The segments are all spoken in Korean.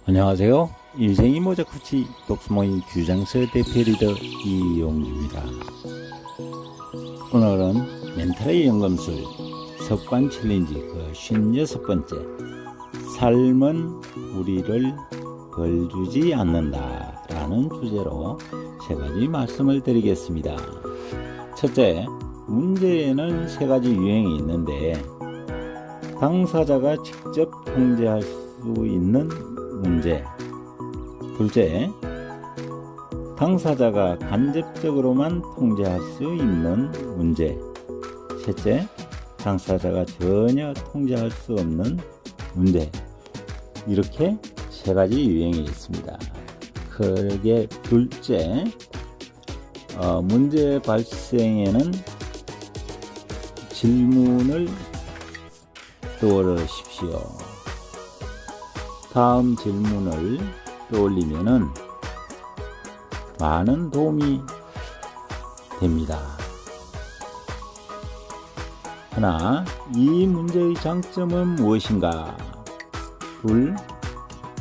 안녕하세요. 인생이 모자쿠치 독서모임 규장서 대표 리더 이용주입니다. 오늘은 멘탈의 연금술 습관 챌린지 56번째 삶은 우리를 벌 주지 않는다 라는 주제로 세 가지 말씀을 드리겠습니다. 첫째, 문제에는 세 가지 유형이 있는데 당사자가 직접 통제할 수 있는 문제. 둘째, 당사자가 간접적으로만 통제할 수 있는 문제. 셋째, 당사자가 전혀 통제할 수 없는 문제. 이렇게 세 가지 유형이 있습니다. 그게 둘째, 문제 발생에는 질문을 떠올리십시오. 다음 질문을 떠올리면은 많은 도움이 됩니다. 하나, 이 문제의 장점은 무엇인가? 둘,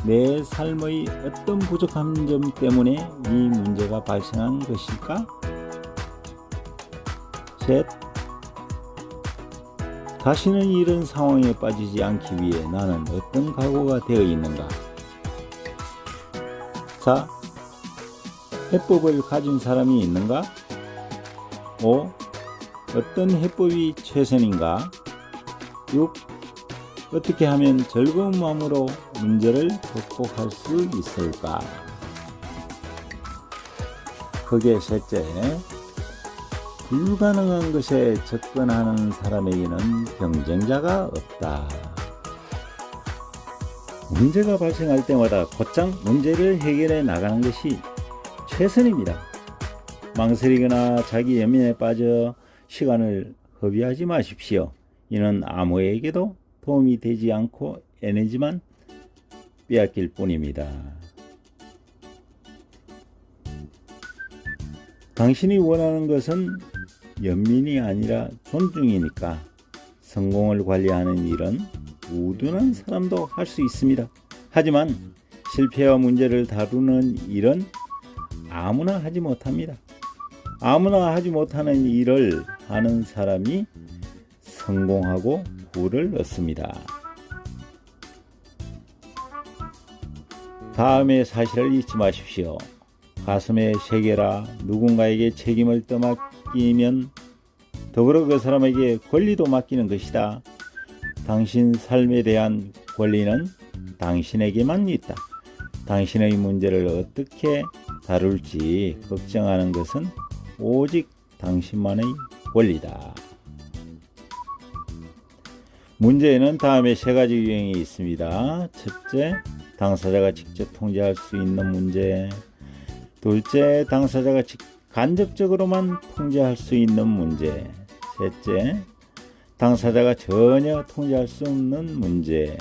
내 삶의 어떤 부족한 점 때문에 이 문제가 발생한 것일까? 셋, 다시는 이런 상황에 빠지지 않기 위해 나는 어떤 각오가 되어 있는가? 4. 해법을 가진 사람이 있는가? 5. 어떤 해법이 최선인가? 6. 어떻게 하면 즐거운 마음으로 문제를 극복할 수 있을까? 그게 셋째, 불가능한 것에 접근하는 사람에게는 경쟁자가 없다. 문제가 발생할 때마다 곧장 문제를 해결해 나가는 것이 최선입니다. 망설이거나 자기 연민에 빠져 시간을 허비하지 마십시오. 이는 아무에게도 도움이 되지 않고 에너지만 빼앗길 뿐입니다. 당신이 원하는 것은 연민이 아니라 존중이니까 성공을 관리하는 일은 우둔한 사람도 할 수 있습니다. 하지만 실패와 문제를 다루는 일은 아무나 하지 못합니다. 아무나 하지 못하는 일을 하는 사람이 성공하고 부를 얻습니다. 다음의 사실을 잊지 마십시오. 가슴에 새겨라. 누군가에게 책임을 떠맡기면 더불어 그 사람에게 권리도 맡기는 것이다. 당신 삶에 대한 권리는 당신에게만 있다. 당신의 문제를 어떻게 다룰지 걱정하는 것은 오직 당신만의 권리다. 문제에는 다음에 세 가지 유형이 있습니다. 첫째, 당사자가 직접 통제할 수 있는 문제. 둘째, 당사자가 간접적으로만 통제할 수 있는 문제. 셋째, 당사자가 전혀 통제할 수 없는 문제입니다.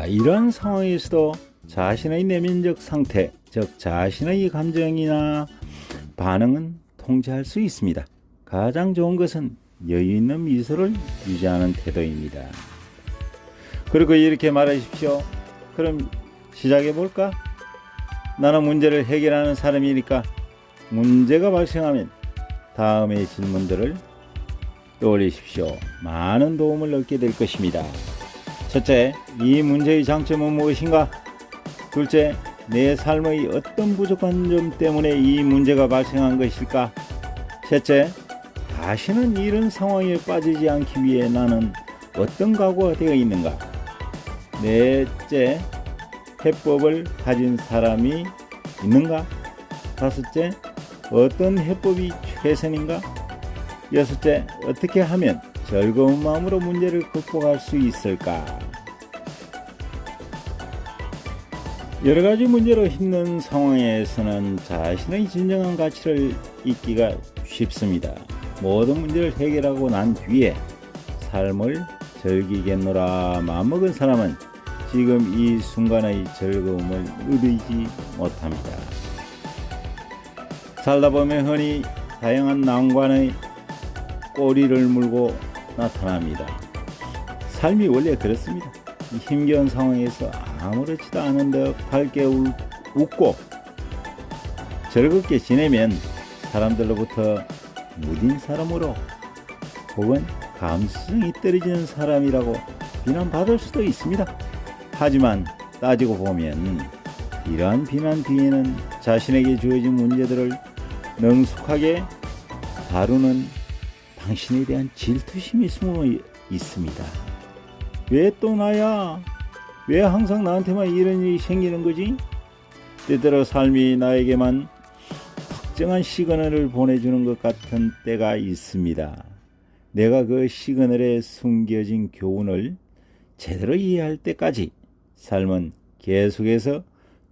이런 상황에서도 자신의 내면적 상태, 즉 자신의 감정이나 반응은 통제할 수 있습니다. 가장 좋은 것은 여유 있는 미소를 유지하는 태도입니다. 그리고 이렇게 말하십시오. 그럼 시작해 볼까? 나는 문제를 해결하는 사람이니까 문제가 발생하면 다음의 질문들을 떠올리십시오. 많은 도움을 얻게 될 것입니다. 첫째, 이 문제의 장점은 무엇인가? 둘째, 내 삶의 어떤 부족한 점 때문에 이 문제가 발생한 것일까? 셋째, 다시는 이런 상황에 빠지지 않기 위해 나는 어떤 각오가 되어 있는가? 넷째, 해법을 가진 사람이 있는가? 다섯째, 어떤 해법이 최선인가? 여섯째, 어떻게 하면 즐거운 마음으로 문제를 극복할 수 있을까? 여러 가지 문제로 힘든 상황에서는 자신의 진정한 가치를 잊기가 쉽습니다. 모든 문제를 해결하고 난 뒤에 삶을 즐기겠노라 마음먹은 사람은 지금 이 순간의 즐거움을 누리지 못합니다. 살다 보면 흔히 다양한 난관의 꼬리를 물고 나타납니다. 삶이 원래 그렇습니다. 이 힘겨운 상황에서 아무렇지도 않은 듯 밝게 웃고 즐겁게 지내면 사람들로부터 무딘 사람으로 혹은 감수성이 떨어지는 사람이라고 비난받을 수도 있습니다. 하지만 따지고 보면 이러한 비난 뒤에는 자신에게 주어진 문제들을 능숙하게 다루는 당신에 대한 질투심이 숨어 있습니다. 왜 또 나야? 왜 항상 나한테만 이런 일이 생기는 거지? 때때로 삶이 나에게만 특정한 시그널을 보내주는 것 같은 때가 있습니다. 내가 그 시그널에 숨겨진 교훈을 제대로 이해할 때까지 삶은 계속해서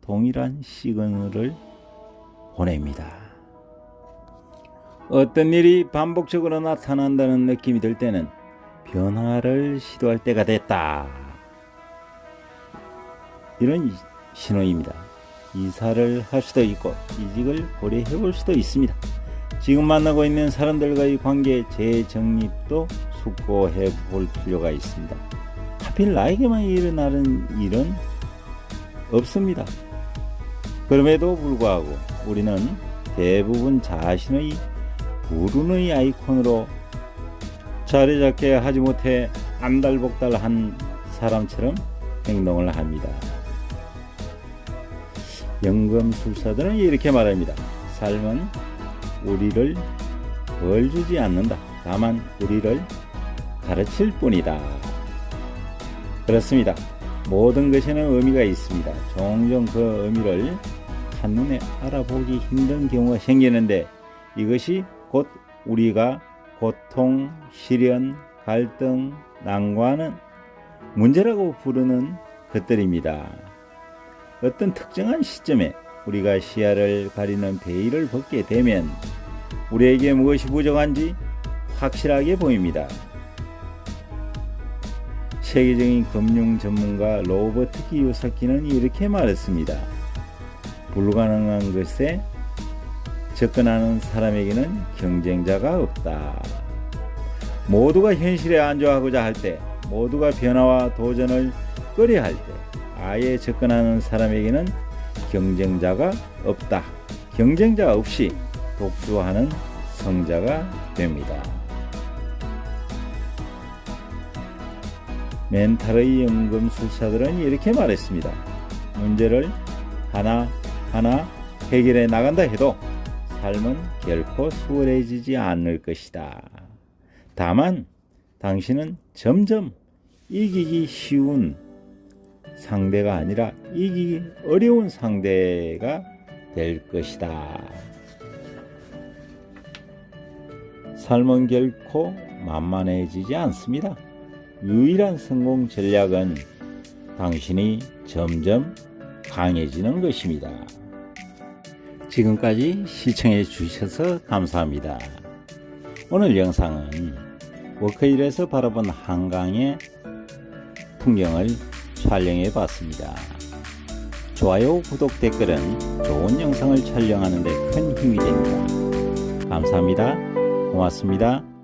동일한 시그널을 보냅니다. 어떤 일이 반복적으로 나타난다는 느낌이 들 때는 변화를 시도할 때가 됐다. 이런 신호입니다. 이사를 할 수도 있고 이직을 고려해 볼 수도 있습니다. 지금 만나고 있는 사람들과의 관계 재정립도 숙고해 볼 필요가 있습니다. 하필 나에게만 일어나는 일은 없습니다. 그럼에도 불구하고 우리는 대부분 자신의 불운의 아이콘으로 자리 잡게 하지 못해 안달복달한 사람처럼 행동을 합니다. 연금술사들은 이렇게 말합니다. 삶은 우리를 벌 주지 않는다. 다만 우리를 가르칠 뿐이다. 그렇습니다. 모든 것에는 의미가 있습니다. 종종 그 의미를 한눈에 알아보기 힘든 경우가 생기는데 이것이 곧 우리가 고통, 시련, 갈등, 난관은 문제라고 부르는 것들입니다. 어떤 특정한 시점에 우리가 시야를 가리는 베일을 벗게 되면 우리에게 무엇이 부족한지 확실하게 보입니다. 세계적인 금융 전문가 로버트 키요사키는 이렇게 말했습니다. 불가능한 것에 접근하는 사람에게는 경쟁자가 없다. 모두가 현실에 안주하고자 할 때, 모두가 변화와 도전을 꺼려할 때 아예 접근하는 사람에게는 경쟁자가 없다. 경쟁자 없이 독주하는 성자가 됩니다. 멘탈의 연금술사들은 이렇게 말했습니다. 문제를 하나하나 해결해 나간다 해도 삶은 결코 수월해지지 않을 것이다. 다만 당신은 점점 이기기 쉬운 상대가 아니라 이기기 어려운 상대가 될 것이다. 삶은 결코 만만해지지 않습니다. 유일한 성공 전략은 당신이 점점 강해지는 것입니다. 지금까지 시청해 주셔서 감사합니다. 오늘 영상은 워크힐에서 바라본 한강의 풍경을 촬영해 봤습니다. 좋아요, 구독, 댓글은 좋은 영상을 촬영하는 데 큰 힘이 됩니다. 감사합니다. 고맙습니다.